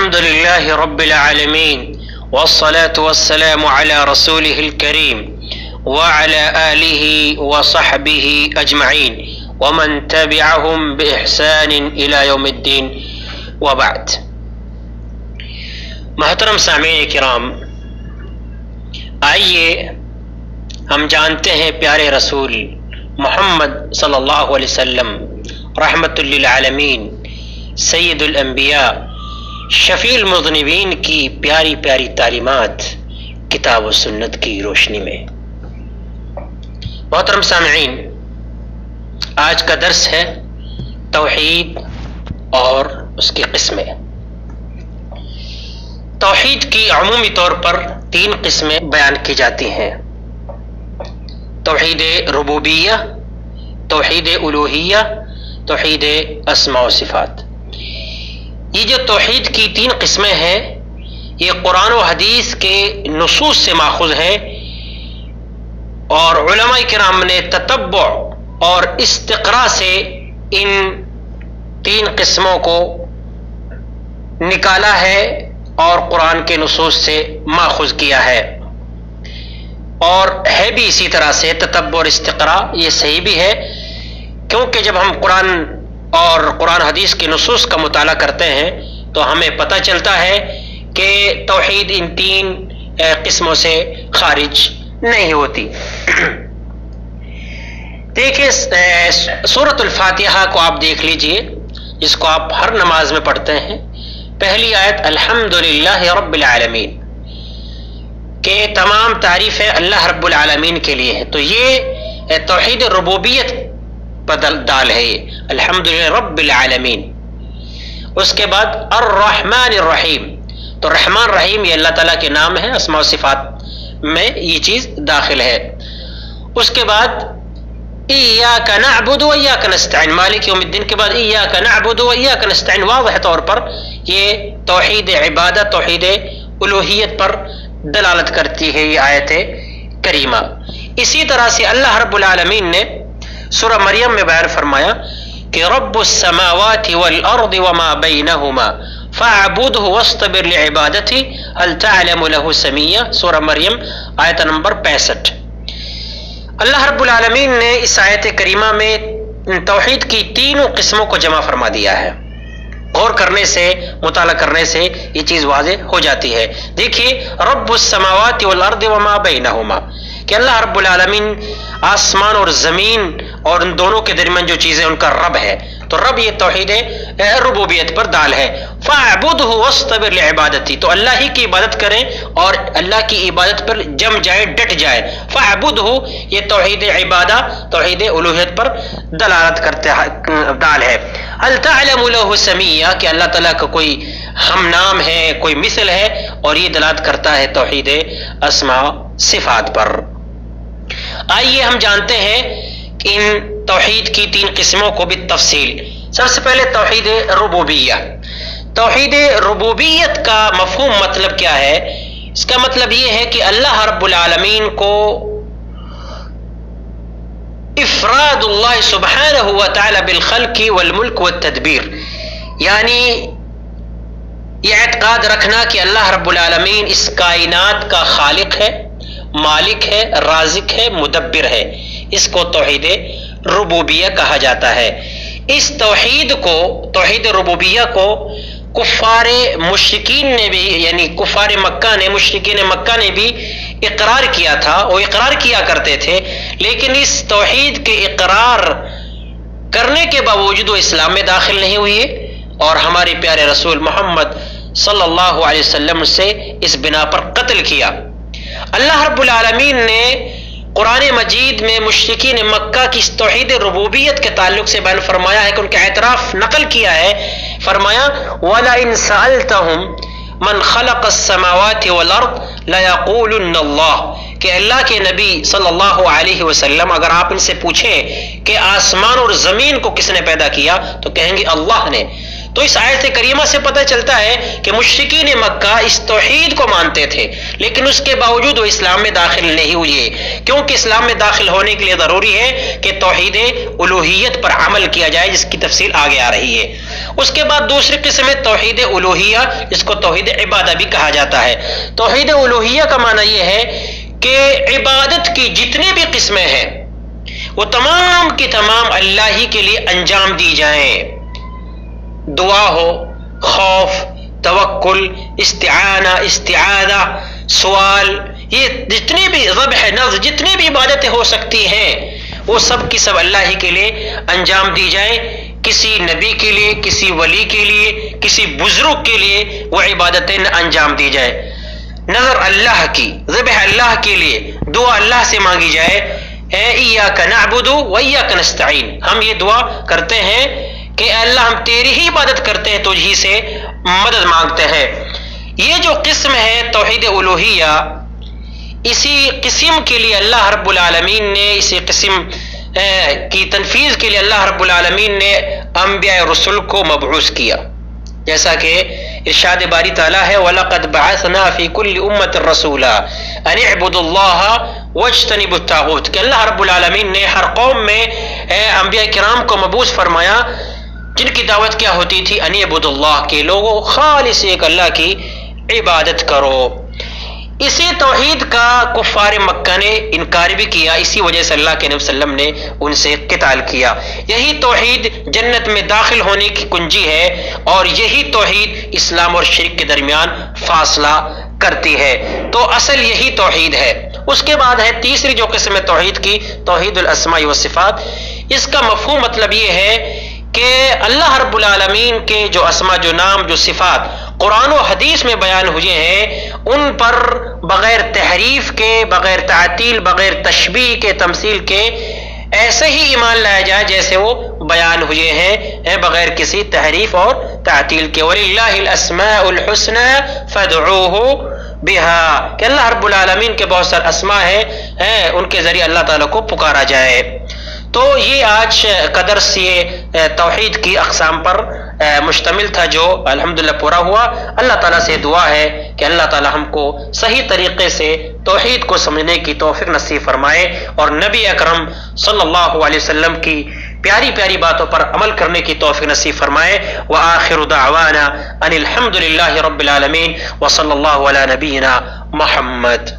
الحمد لله رب العالمين والصلاة والسلام على رسوله الكريم وعلى آله وصحبه أجمعين ومن تبعهم بإحسان إلى يوم الدين وبعد. محترم سامعین کرام، آئیے ہم جانتے ہیں پیارے رسول محمد صلی اللہ علیہ وسلم رحمت للعالمین سید الانبیاء شفیع المذنبین کی پیاری پیاری تعلیمات کتاب و سنت کی روشنی میں. محترم سامعین، آج کا درس ہے توحید اور اس کی قسمیں. توحید کی عمومی طور پر 3 قسمیں بیان کی جاتی ہیں: توحید ربوبیہ، توحید الوہیہ، توحید اسماء و صفات. یہ جو توحید کی 3 قسمیں ہیں یہ قرآن و حدیث کے نصوص سے ماخوذ ہیں، اور علماء کرام نے تتبع اور استقراء سے ان 3 قسموں کو نکالا ہے اور قرآن کے نصوص سے ماخوذ کیا ہے. اور ہے بھی اسی طرح سے تتبع اور استقراء یہ صحیح بھی ہے، کیونکہ جب ہم قرآن حدیث کے نصوص کا مطالعہ کرتے ہیں تو ہمیں پتہ چلتا ہے کہ توحید ان 3 قسموں سے خارج نہیں ہوتی. دیکھیں سورۃ الفاتحہ کو آپ دیکھ لیجئے، جس کو آپ ہر نماز میں پڑھتے ہیں. پہلی آیت الحمدللہ رب العالمین، کہ تمام تعریفیں اللہ رب العالمین کے لیے ہیں. تو یہ توحید ربوبیت دال ہے، یہ الحمدللہ رب العالمین. اس کے بعد الرحمن الرحیم، تو رحمان رحیم یہ اللہ تعالیٰ کے نام ہیں، اسماء و صفات میں یہ چیز داخل ہے. اس کے بعد ایاک نعبد و ایاک نستعین، مالک یوم الدین کے بعد ایاک نعبد و ایاک نستعین واضح طور پر یہ توحید عبادت، توحید الوہیت پر دلالت کرتی ہے یہ آیت کریمہ. اسی طرح سے اللہ رب العالمین نے سورہ مریم میں بیان فرمایا کہ رب السماوات والارض وما بینہما فاعبدہ واصطبر لعبادتہ هل تعلم له سمیہ، سورہ مریم آیت نمبر 65. اللہ رب العالمین نے اس آیت کریمہ میں توحید کی 3 قسموں کو جمع فرما دیا ہے. غور کرنے سے، مطالعہ کرنے سے یہ چیز واضح ہو جاتی ہے. دیکھیے رب السماوات والارض وما بینہما، کہ اللہ رب العالمین آسمان اور زمین اور ان دونوں کے درمیان جو چیزیں ان کا رب ہے. تو رب یہ توحید ربوبیت پر دال ہے. فاعبدہ واصطبر لعبادتہ، تو اللہ ہی کی عبادت کریں اور اللہ کی عبادت پر جم جائے، ڈٹ جائے. فاعبدہ یہ توحید عبادت، توحید الوہیت پر دلالت کرتے دال ہے. هل تعلم له سمیہ، کہ اللہ تعالیٰ کا کوئی ہم نام ہے، کوئی مثل ہے، اور یہ دلالت کرتا ہے توحید اسماء صفات پر. آئیے ہم جانتے ہیں ان توحید کی 3 قسموں کو بالتفصیل. سب سے پہلے توحید ربوبیہ. توحید ربوبیت کا مفہوم مطلب کیا ہے؟ اس کا مطلب یہ ہے کہ اللہ رب العالمین کو افراد اللہ سبحانہ وتعالی بالخلق والملک والتدبیر، یعنی یہ اعتقاد رکھنا کہ اللہ رب العالمین اس کائنات کا خالق ہے، مالک ہے، رازق ہے، مدبر ہے. اس کو توحید ربوبیہ کہا جاتا ہے. اس توحید کو، توحید ربوبیہ کو کفار مشرکین نے بھی، یعنی کفار مکہ نے، مشرکین مکہ نے بھی اقرار کیا تھا، وہ اقرار کیا کرتے تھے. لیکن اس توحید کے اقرار کرنے کے باوجود وہ اسلام میں داخل نہیں ہوئے اور ہمارے پیارے رسول محمد صلی اللہ علیہ وسلم سے اس بنا پر قتل کیا. اللہ رب العالمین نے قرآن مجید میں مشرکین مکہ کی اس توحید ربوبیت کے تعلق سے بیان فرمایا ہے کہ ان کا اعتراف نقل کیا ہے. فرمایا وَلَئِن سَأَلْتَهُمْ مَنْ خَلَقَ السَّمَاوَاتِ وَالْأَرْضِ لَيَقُولُنَّ اللَّهُ، کہ اللہ کے نبی صلی اللہ علیہ وسلم اگر آپ ان سے پوچھیں کہ آسمان اور زمین کو کس نے پیدا کیا تو کہیں گے اللہ نے. تو اس آیت کریمہ سے پتہ چلتا ہے کہ مشرکین مکہ اس توحید کو مانتے تھے، لیکن اس کے باوجود وہ اسلام میں داخل نہیں ہوئے، کیونکہ اسلام میں داخل ہونے کے لیے ضروری ہے کہ توحید الوہیت پر عمل کیا جائے، جس کی تفصیل آگے آ رہی ہے. اس کے بعد دوسری قسم ہے توحید الوہیہ، جس کو توحید عبادہ بھی کہا جاتا ہے۔ توحید الوہیہ کا معنی یہ ہے کہ عبادت کی جتنی بھی قسمیں ہیں وہ تمام کی تمام اللہ ہی کے لیے انجام دی جائیں۔ دعا ہو، خوف، توکل، استعانہ، استعاذہ، سوال، یہ جتنی بھی ذبح نذر، جتنی بھی عبادتیں ہو سکتی ہیں وہ سب کی سب اللہ ہی کے لیے انجام دی جائیں۔ کسی نبی کے لیے، کسی ولی کے لیے، کسی بزرگ کے لیے وہ عبادتیں نہ انجام دی جائے۔ نظر اللہ کی، ذبح اللہ کے لیے، دعا اللہ سے مانگی جائے، ایاک نعبد و ایاک نستعین، ہم یہ دعا کرتے ہیں کہ اے اللہ ہم تیری ہی عبادت کرتے ہیں، تجھ ہی سے مدد مانگتے ہیں۔ یہ جو قسم ہے توحید الوہیہ، اسی قسم کے لیے اللہ رب العالمین نے، اسی قسم کی تنفیذ کے لیے اللہ رب العالمین نے انبیاء رسول کو مبعوث کیا، جیسا کہ ارشاد باری تعالیٰ ہے وَلَقَدْ بَعَثْنَا فِي كُلِّ أُمَّةٍ رَسُولًا أَنِ اعْبُدُوا اللَّهَ وَاجْتَنِبُوا الطَّاغُوتَ، کہ اللہ رب العالمین نے ہر قوم میں انبیاء کرام کو مبعوث فرمایا جن کی دعوت کیا ہوتی تھی، ان اعبدوا اللہ، کے لوگوں خالص ایک اللہ کی عبادت کرو۔ اسی توحید کا کفار مکہ نے انکار بھی کیا، اسی وجہ سے اللہ کے نبی صلی اللہ علیہ وسلم نے ان سے قتال کیا۔ یہی توحید جنت میں داخل ہونے کی کنجی ہے، اور یہی توحید اسلام اور شرک کے درمیان فاصلہ کرتی ہے۔ تو اصل یہی توحید ہے۔ اس کے بعد ہے تیسری جو قسم ہے توحید کی، توحید الاسماء والصفات۔ اس کا مفہوم مطلب یہ ہے کہ اللہ رب العالمین کے جو اسما، جو نام، جو صفات قرآن و حدیث میں بیان ہوئے ہیں، ان پر بغیر تحریف کے، بغیر تعطیل، بغیر تشبیہ کے، تمثیل کے ایسے ہی ایمان لایا جائے جیسے وہ بیان ہوئے ہیں، بغیر کسی تحریف اور تعطیل کے۔ وَلِلَّهِ الْأَسْمَاءُ الْحُسْنَى فَادْعُوهُ بِهَا، کہ اللہ رب العالمین کے بہت سارے اسماء ہیں، ان کے ذریعے اللہ تعالیٰ کو پکارا جائے۔ تو یہ آج کا درس یہ توحید کی اقسام پر مشتمل تھا، جو الحمدللہ پورا ہوا۔ اللہ تعالیٰ سے دعا ہے کہ اللہ تعالیٰ ہم کو صحیح طریقے سے توحید کو سمجھنے کی توفیق نصیب فرمائے، اور نبی اکرم صلی اللہ علیہ وسلم کی پیاری پیاری باتوں پر عمل کرنے کی توفیق نصیب فرمائے۔ وآخر دعوانا ان الحمد للہ رب العالمین، وصلی اللہ علی نبینا محمد۔